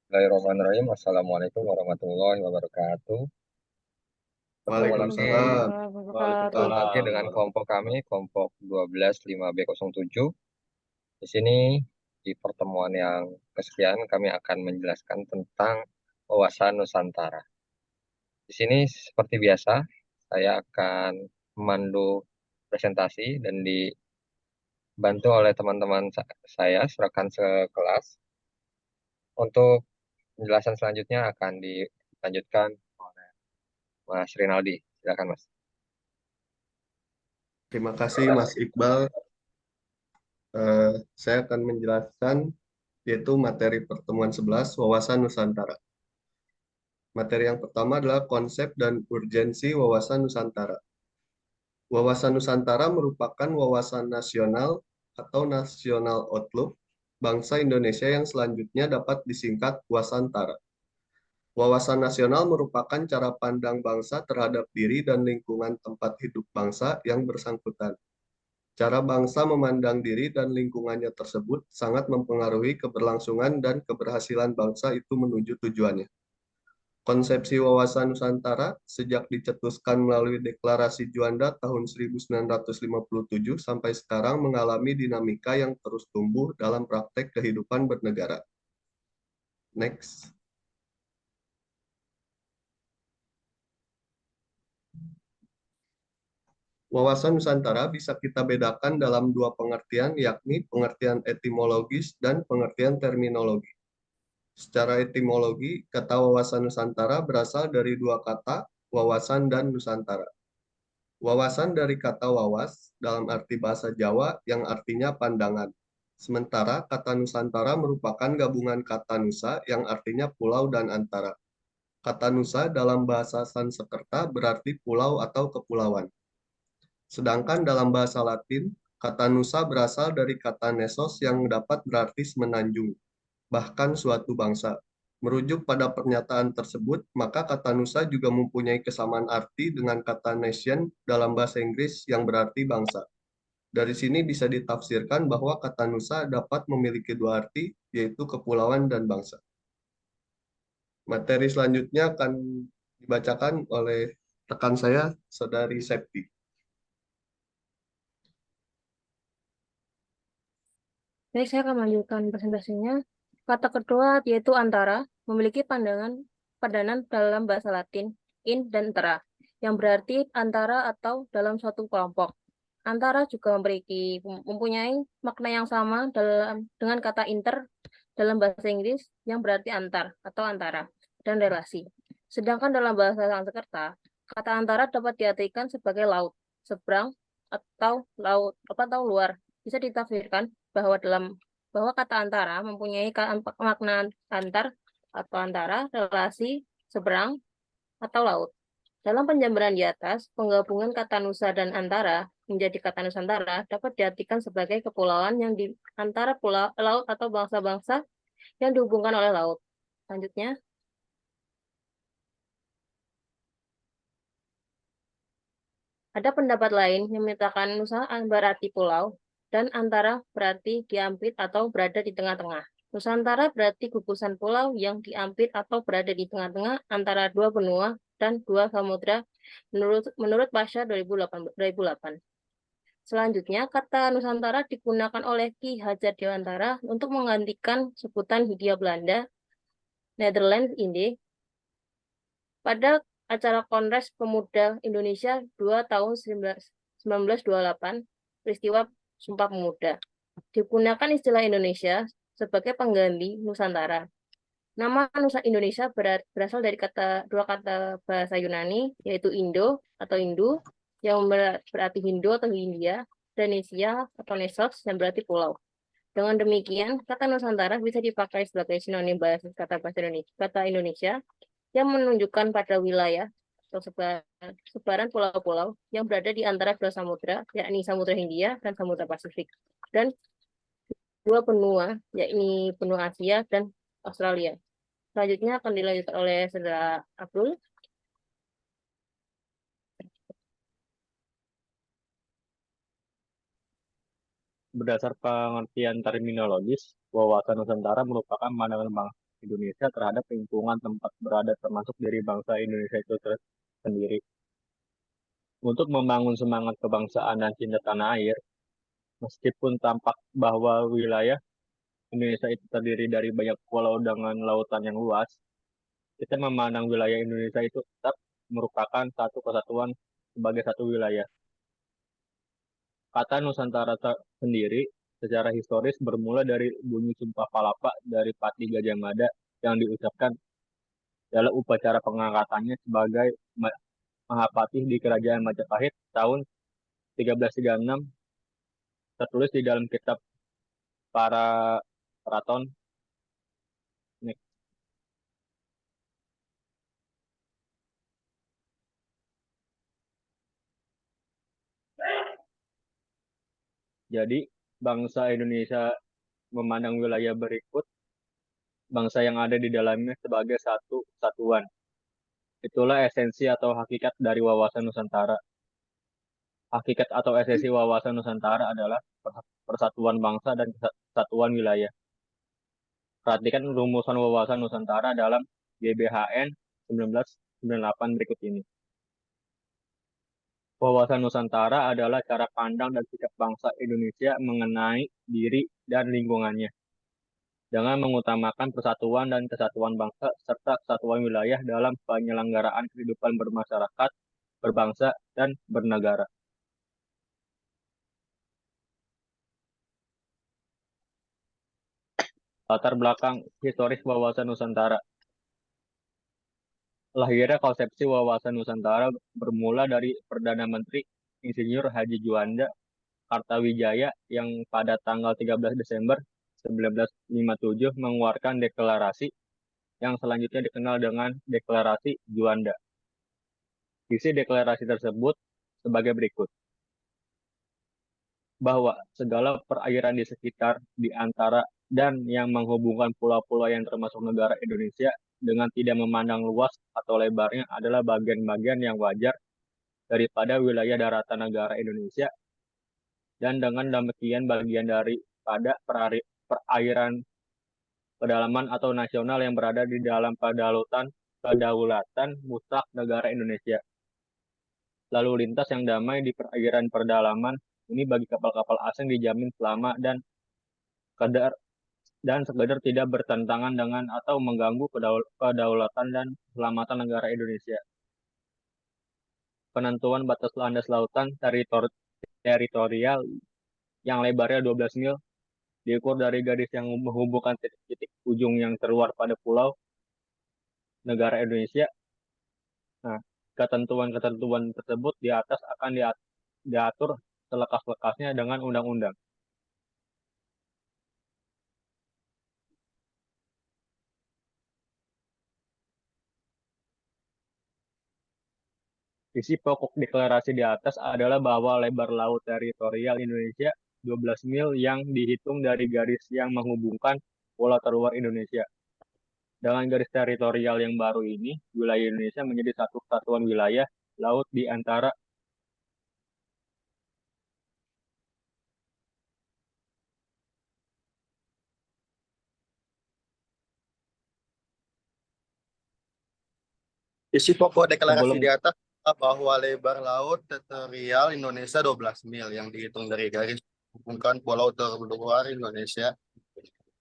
Bismillahirrahmanirrahim. Assalamualaikum warahmatullahi wabarakatuh. Bertemu lagi, Waalaikumsalam. Waalaikumsalam warahmatullahi bertemu wabarakatuh. lagi Waalaikumsalam dengan kelompok kami, kelompok 125B07. Di sini, di pertemuan yang kesekian, kami akan menjelaskan tentang wawasan Nusantara. Di sini, seperti biasa, saya akan memandu presentasi dan dibantu oleh teman-teman saya, rekan sekelas. Untuk penjelasan selanjutnya akan dilanjutkan oleh Mas Rinaldi. Silakan, Mas. Terima kasih Mas Iqbal. Saya akan menjelaskan yaitu materi pertemuan 11 wawasan Nusantara. Materi yang pertama adalah konsep dan urgensi wawasan Nusantara. Wawasan Nusantara merupakan wawasan nasional atau national outlook bangsa Indonesia yang selanjutnya dapat disingkat Wasantara. Wawasan nasional merupakan cara pandang bangsa terhadap diri dan lingkungan tempat hidup bangsa yang bersangkutan. Cara bangsa memandang diri dan lingkungannya tersebut sangat mempengaruhi keberlangsungan dan keberhasilan bangsa itu menuju tujuannya. Konsepsi wawasan Nusantara sejak dicetuskan melalui Deklarasi Juanda tahun 1957 sampai sekarang mengalami dinamika yang terus tumbuh dalam praktek kehidupan bernegara. Next. Wawasan Nusantara bisa kita bedakan dalam dua pengertian, yakni pengertian etimologis dan pengertian terminologi. Secara etimologi, kata wawasan Nusantara berasal dari dua kata, wawasan dan Nusantara. Wawasan dari kata wawas dalam arti bahasa Jawa yang artinya pandangan. Sementara kata Nusantara merupakan gabungan kata Nusa yang artinya pulau dan antara. Kata Nusa dalam bahasa Sanskerta berarti pulau atau kepulauan. Sedangkan dalam bahasa Latin, kata Nusa berasal dari kata Nesos yang dapat berarti semenanjung, bahkan suatu bangsa. Merujuk pada pernyataan tersebut, maka kata Nusa juga mempunyai kesamaan arti dengan kata nation dalam bahasa Inggris yang berarti bangsa. Dari sini bisa ditafsirkan bahwa kata Nusa dapat memiliki dua arti, yaitu kepulauan dan bangsa. Materi selanjutnya akan dibacakan oleh rekan saya, Saudari Septi. Baik, saya akan melanjutkan presentasinya. Kata kedua yaitu antara, memiliki padanan dalam bahasa Latin, in dan tra, yang berarti antara atau dalam suatu kelompok. Antara juga mempunyai makna yang sama dengan kata inter dalam bahasa Inggris yang berarti antar atau antara dan relasi. Sedangkan dalam bahasa Sanskerta, kata antara dapat diartikan sebagai laut, seberang atau luar. Bisa ditafsirkan bahwa kata antara mempunyai makna antar atau antara, relasi, seberang, atau laut. Dalam penjabaran di atas, penggabungan kata Nusa dan Antara menjadi kata Nusantara dapat diartikan sebagai kepulauan yang di antara pulau, laut atau bangsa-bangsa yang dihubungkan oleh laut. Selanjutnya, ada pendapat lain yang menyatakan Nusa berarti pulau dan Antara berarti diampit atau berada di tengah-tengah. Nusantara berarti gugusan pulau yang diampit atau berada di tengah-tengah antara dua benua dan dua samudra menurut Pasha 2008. Selanjutnya, kata Nusantara digunakan oleh Ki Hajar Dewantara untuk menggantikan sebutan Hindia Belanda, Netherlands Indie, pada acara Kongres Pemuda Indonesia 2 tahun 1928, peristiwa Sumpah Pemuda. Digunakan istilah Indonesia sebagai pengganti Nusantara. Nama Nusa Indonesia berasal dari dua kata bahasa Yunani, yaitu Indo atau Hindu, yang berarti Hindu atau Hindia, dan Nesia atau Nesos, yang berarti pulau. Dengan demikian, kata Nusantara bisa dipakai sebagai sinonim kata Indonesia yang menunjukkan pada wilayah atau sebaran pulau-pulau yang berada di antara dua samudra, yakni Samudra Hindia dan Samudra Pasifik, dan dua benua, yakni benua Asia dan Australia. Selanjutnya akan dilanjutkan oleh Saudara Abdul. Berdasar pengertian terminologis, wawasan Nusantara merupakan pandangan bangsa Indonesia terhadap lingkungan tempat berada termasuk dari bangsa Indonesia itu sendiri. Untuk membangun semangat kebangsaan dan cinta tanah air, meskipun tampak bahwa wilayah Indonesia itu terdiri dari banyak pulau dengan lautan yang luas, kita memandang wilayah Indonesia itu tetap merupakan satu kesatuan sebagai satu wilayah. Kata Nusantara sendiri secara historis bermula dari bunyi Sumpah Palapa dari Pati Gajah Mada yang diucapkan dalam upacara pengangkatannya sebagai Mahapatih di Kerajaan Majapahit tahun 1336, tertulis di dalam kitab para keraton. Jadi bangsa Indonesia memandang wilayah berikut bangsa yang ada di dalamnya sebagai satu satuan. Itulah esensi atau hakikat dari wawasan Nusantara. Hakikat atau esensi wawasan Nusantara adalah persatuan bangsa dan kesatuan wilayah. Perhatikan rumusan wawasan Nusantara dalam GBHN 1998 berikut ini. Wawasan Nusantara adalah cara pandang dan sikap bangsa Indonesia mengenai diri dan lingkungannya, dengan mengutamakan persatuan dan kesatuan bangsa serta kesatuan wilayah dalam penyelenggaraan kehidupan bermasyarakat, berbangsa, dan bernegara. Latar belakang historis wawasan Nusantara. Lahirnya konsepsi wawasan Nusantara bermula dari Perdana Menteri Insinyur Haji Juanda Kartawijaya yang pada tanggal 13 Desember 1957 mengeluarkan deklarasi yang selanjutnya dikenal dengan Deklarasi Juanda. Isi deklarasi tersebut sebagai berikut. Bahwa segala perairan di sekitar, di antara, dan yang menghubungkan pulau-pulau yang termasuk negara Indonesia dengan tidak memandang luas atau lebarnya adalah bagian-bagian yang wajar daripada wilayah daratan negara Indonesia, dan dengan demikian bagian daripada perairan pedalaman atau nasional yang berada di dalam kedaulatan mutlak negara Indonesia. Lalu lintas yang damai di perairan pedalaman ini bagi kapal-kapal asing dijamin selama dan sekedar tidak bertentangan dengan atau mengganggu kedaulatan dan keselamatan negara Indonesia. Penentuan batas landas lautan teritorial yang lebarnya 12 mil diukur dari garis yang menghubungkan titik-titik ujung yang terluar pada pulau negara Indonesia. Nah, ketentuan-ketentuan tersebut di atas akan diatur selekas-lekasnya dengan undang-undang. Isi pokok deklarasi di atas adalah bahwa lebar laut teritorial Indonesia 12 mil yang dihitung dari garis yang menghubungkan pulau terluar Indonesia. Dengan garis teritorial yang baru ini, wilayah Indonesia menjadi satu kesatuan wilayah laut di antara Isi pokok deklarasi sebelum di atas bahwa lebar laut teritorial Indonesia 12 mil yang dihitung dari garis menghubungkan pulau terluar Indonesia.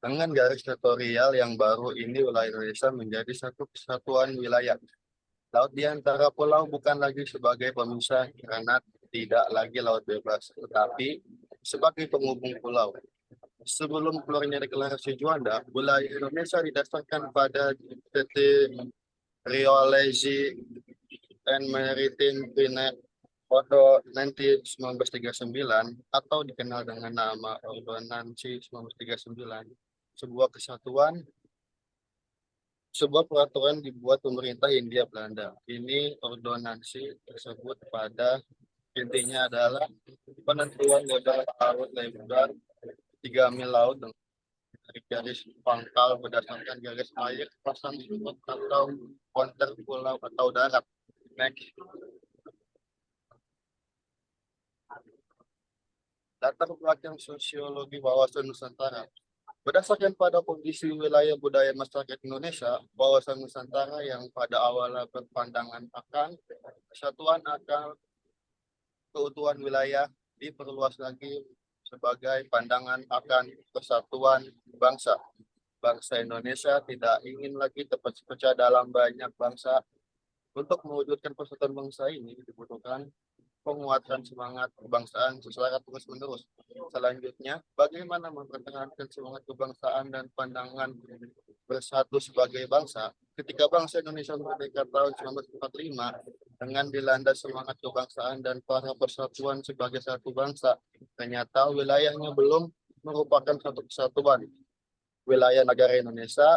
Dengan garis teritorial yang baru ini, wilayah Indonesia menjadi satu kesatuan wilayah. Laut di antara pulau bukan lagi sebagai pemisah karena tidak lagi laut bebas, tetapi sebagai penghubung pulau. Sebelum keluarnya deklarasi Juanda, wilayah Indonesia didasarkan pada TT Riolesi and Maritime Pine Foto 1939 atau dikenal dengan nama Ordonansi 1939, sebuah peraturan dibuat pemerintah Hindia Belanda. Ini ordonansi tersebut pada intinya adalah penentuan lebar laut lebar 3 mil laut dari garis pangkal berdasarkan garis air pasang surut atau konter pulau atau darat. Next. Latar belakang sosiologi wawasan Nusantara. Berdasarkan pada kondisi wilayah budaya masyarakat Indonesia, wawasan Nusantara yang pada awalnya berpandangan akan kesatuan akan keutuhan wilayah diperluas lagi sebagai pandangan akan persatuan bangsa. Bangsa Indonesia tidak ingin lagi terpecah dalam banyak bangsa. Untuk mewujudkan persatuan bangsa ini dibutuhkan penguatan semangat kebangsaan secara terus-menerus. Selanjutnya, bagaimana mempertahankan semangat kebangsaan dan pandangan bersatu sebagai bangsa? Ketika bangsa Indonesia merdeka tahun 1945 dengan dilanda semangat kebangsaan dan para persatuan sebagai satu bangsa, ternyata wilayahnya belum merupakan satu kesatuan. Wilayah negara Indonesia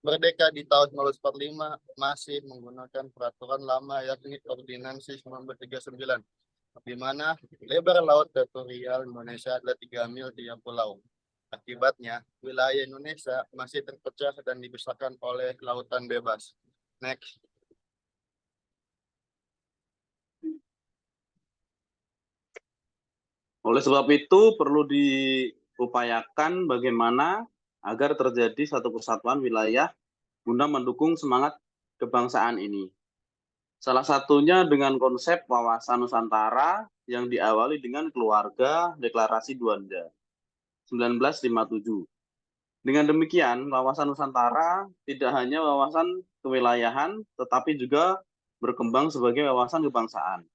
merdeka di tahun 1945 masih menggunakan peraturan lama yakni Ordinansi 1939, di mana lebar laut teritorial Indonesia adalah 3 mil tiap pulau. Akibatnya, wilayah Indonesia masih terpecah dan dipisahkan oleh lautan bebas. Next. Oleh sebab itu, perlu diupayakan bagaimana agar terjadi satu kesatuan wilayah guna mendukung semangat kebangsaan ini. Salah satunya dengan konsep wawasan Nusantara yang diawali dengan keluarga Deklarasi Juanda 1957. Dengan demikian, wawasan Nusantara tidak hanya wawasan kewilayahan, tetapi juga berkembang sebagai wawasan kebangsaan.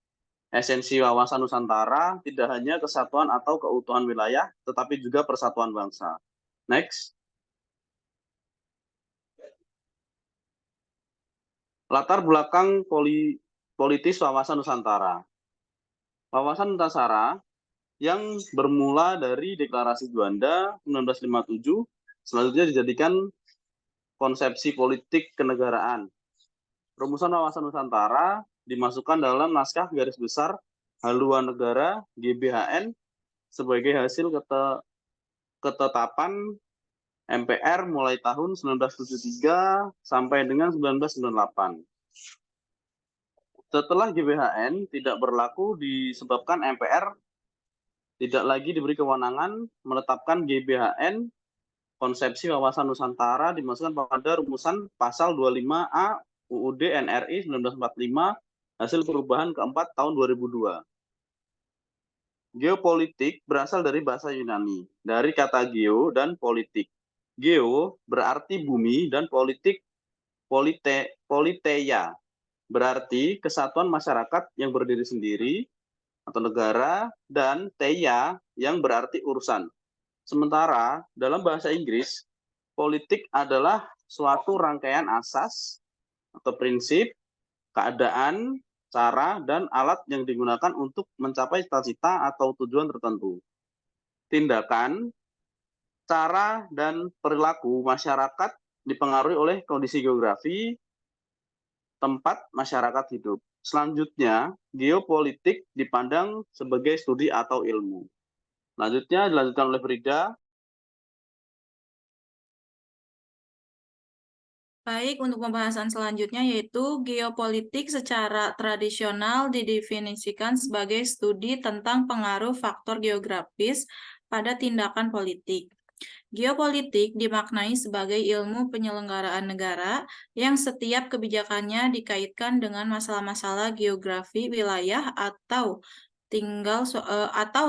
Esensi wawasan Nusantara tidak hanya kesatuan atau keutuhan wilayah, tetapi juga persatuan bangsa. Next. Latar belakang politis wawasan Nusantara. Wawasan Nusantara yang bermula dari Deklarasi Juanda 1957, selanjutnya dijadikan konsepsi politik kenegaraan. Rumusan wawasan Nusantara dimasukkan dalam naskah garis besar Haluan Negara GBHN sebagai hasil ketetapan MPR mulai tahun 1973 sampai dengan 1998. Setelah GBHN tidak berlaku disebabkan MPR tidak lagi diberi kewenangan menetapkan GBHN, konsepsi wawasan Nusantara dimasukkan pada rumusan pasal 25A UUD NRI 1945 hasil perubahan keempat tahun 2002. Geopolitik berasal dari bahasa Yunani, dari kata geo dan politik. Geo berarti bumi dan politik politeia berarti kesatuan masyarakat yang berdiri sendiri atau negara, dan teia yang berarti urusan. Sementara dalam bahasa Inggris, politik adalah suatu rangkaian asas atau prinsip, keadaan, cara, dan alat yang digunakan untuk mencapai cita-cita atau tujuan tertentu. Tindakan, cara, dan perilaku masyarakat dipengaruhi oleh kondisi geografi tempat masyarakat hidup. Selanjutnya, geopolitik dipandang sebagai studi atau ilmu. Selanjutnya dilanjutkan oleh Frida. Baik, untuk pembahasan selanjutnya yaitu geopolitik secara tradisional didefinisikan sebagai studi tentang pengaruh faktor geografis pada tindakan politik. Geopolitik dimaknai sebagai ilmu penyelenggaraan negara yang setiap kebijakannya dikaitkan dengan masalah-masalah geografi wilayah atau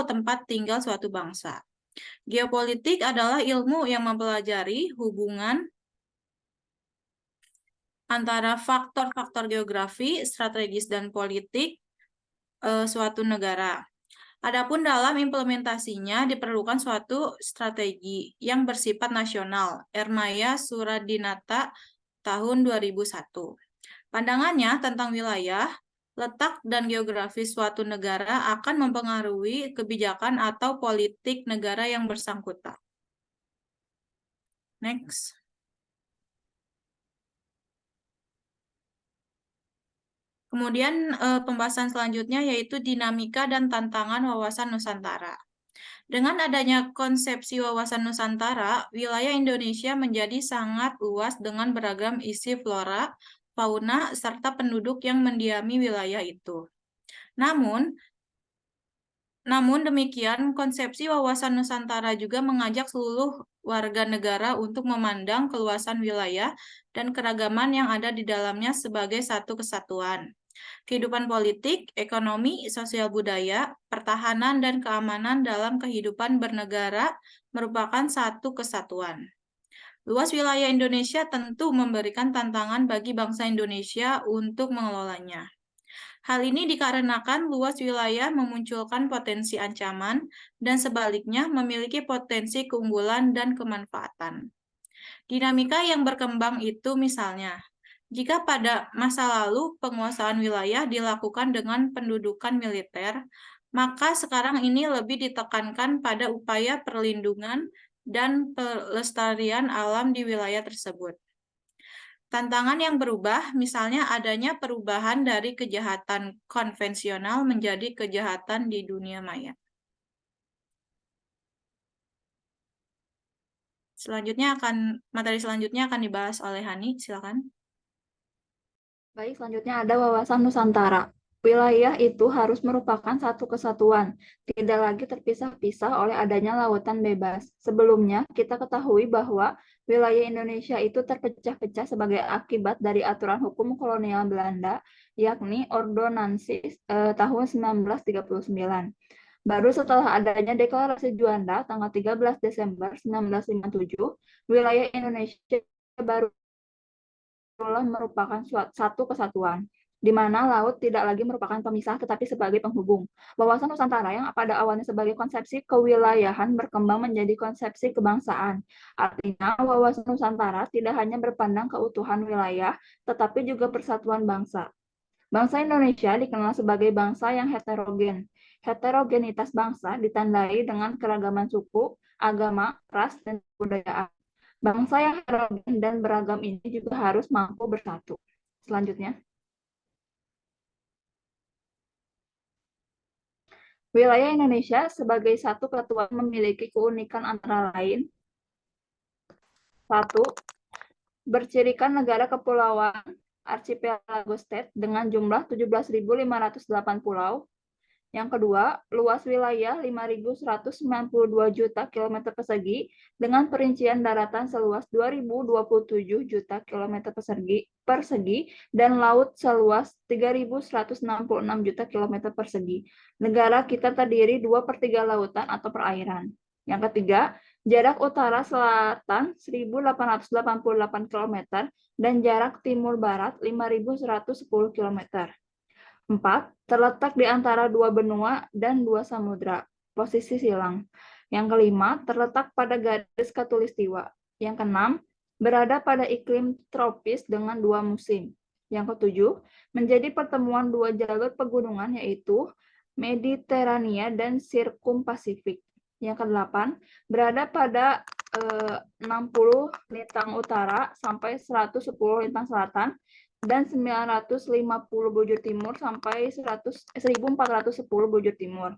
tempat tinggal suatu bangsa. Geopolitik adalah ilmu yang mempelajari hubungan antara faktor-faktor geografi, strategis, dan politik suatu negara. Adapun dalam implementasinya diperlukan suatu strategi yang bersifat nasional. Ernaya Suradinata tahun 2001. Pandangannya tentang wilayah, letak, dan geografi suatu negara akan mempengaruhi kebijakan atau politik negara yang bersangkutan. Next. Kemudian pembahasan selanjutnya yaitu dinamika dan tantangan wawasan Nusantara. Dengan adanya konsepsi wawasan Nusantara, wilayah Indonesia menjadi sangat luas dengan beragam isi flora, fauna, serta penduduk yang mendiami wilayah itu. Namun, Namun demikian, konsepsi wawasan Nusantara juga mengajak seluruh warga negara untuk memandang keluasan wilayah dan keragaman yang ada di dalamnya sebagai satu kesatuan. Kehidupan politik, ekonomi, sosial budaya, pertahanan, dan keamanan dalam kehidupan bernegara merupakan satu kesatuan. Luas wilayah Indonesia tentu memberikan tantangan bagi bangsa Indonesia untuk mengelolanya. Hal ini dikarenakan luas wilayah memunculkan potensi ancaman dan sebaliknya memiliki potensi keunggulan dan kemanfaatan. Dinamika yang berkembang itu misalnya, jika pada masa lalu penguasaan wilayah dilakukan dengan pendudukan militer, maka sekarang ini lebih ditekankan pada upaya perlindungan dan pelestarian alam di wilayah tersebut. Tantangan yang berubah, misalnya adanya perubahan dari kejahatan konvensional menjadi kejahatan di dunia maya. Materi selanjutnya akan dibahas oleh Hani, silakan. Baik, selanjutnya ada wawasan Nusantara. Wilayah itu harus merupakan satu kesatuan, tidak lagi terpisah-pisah oleh adanya lautan bebas. Sebelumnya, kita ketahui bahwa wilayah Indonesia itu terpecah-pecah sebagai akibat dari aturan hukum kolonial Belanda, yakni Ordonansis tahun 1939. Baru setelah adanya Deklarasi Juanda tanggal 13 Desember 1957, wilayah Indonesia baru merupakan satu kesatuan, di mana laut tidak lagi merupakan pemisah tetapi sebagai penghubung. Wawasan Nusantara yang pada awalnya sebagai konsepsi kewilayahan berkembang menjadi konsepsi kebangsaan. Artinya, wawasan Nusantara tidak hanya berpandang keutuhan wilayah, tetapi juga persatuan bangsa. Bangsa Indonesia dikenal sebagai bangsa yang heterogen. Heterogenitas bangsa ditandai dengan keragaman suku, agama, ras, dan kebudayaan. Bangsa yang heterogen dan beragam ini juga harus mampu bersatu. Selanjutnya. Wilayah Indonesia sebagai satu kesatuan memiliki keunikan antara lain. 1. Bercirikan negara kepulauan Archipelago State dengan jumlah 17.508 pulau. Yang kedua, luas wilayah 5.192 juta kilometer persegi dengan perincian daratan seluas 2.027 juta kilometer persegi dan laut seluas 3.166 juta kilometer persegi. Negara kita terdiri 2/3 lautan atau perairan. Yang ketiga, jarak utara-selatan 1.888 km dan jarak timur-barat 5.110 km. 4. Terletak di antara dua benua dan dua samudra, posisi silang. Yang kelima, terletak pada garis khatulistiwa. Yang keenam, berada pada iklim tropis dengan dua musim. Yang ketujuh, menjadi pertemuan dua jalur pegunungan yaitu Mediterania dan Sirkumpasifik. Yang kedelapan, berada pada 60 lintang utara sampai 110 lintang selatan dan 950 bujur timur sampai 1410 bujur timur.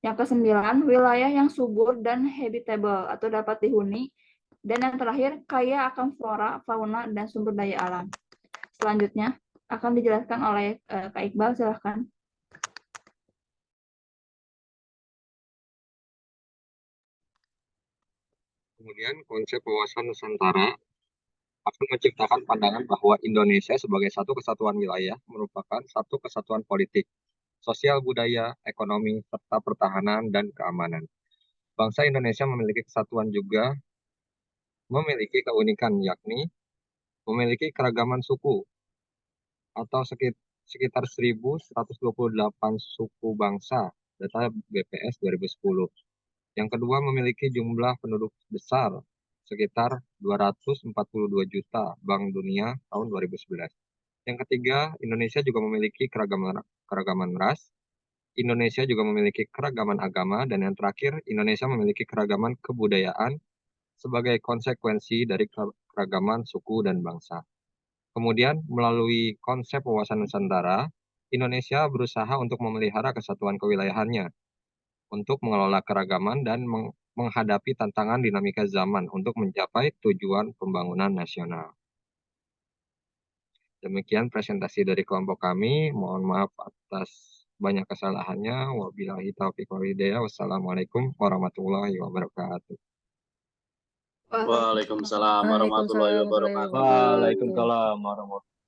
Yang kesembilan, wilayah yang subur dan habitable atau dapat dihuni. Dan yang terakhir, kaya akan flora, fauna, dan sumber daya alam. Selanjutnya akan dijelaskan oleh Kak Iqbal, silahkan. Kemudian konsep wawasan Nusantara akan menciptakan pandangan bahwa Indonesia sebagai satu kesatuan wilayah merupakan satu kesatuan politik, sosial budaya, ekonomi, serta pertahanan dan keamanan. Bangsa Indonesia memiliki kesatuan juga memiliki keunikan, yakni memiliki keragaman suku atau sekitar 1.128 suku bangsa, data BPS 2010. Yang kedua, memiliki jumlah penduduk besar sekitar 242 juta Bank Dunia tahun 2011. Yang ketiga, Indonesia juga memiliki keragaman ras, Indonesia juga memiliki keragaman agama, dan yang terakhir, Indonesia memiliki keragaman kebudayaan sebagai konsekuensi dari keragaman suku dan bangsa. Kemudian, melalui konsep wawasan Nusantara, Indonesia berusaha untuk memelihara kesatuan kewilayahannya, untuk mengelola keragaman dan menghadapi tantangan dinamika zaman untuk mencapai tujuan pembangunan nasional. Demikian presentasi dari kelompok kami. Mohon maaf atas banyak kesalahannya. Wabillahi taufiq wal hidayah. Wassalamualaikum warahmatullahi wabarakatuh. Waalaikumsalam warahmatullahi Waalaikumsalam warahmatullahi wabarakatuh. wabarakatuh. Waalaikumsalam warahmatullahi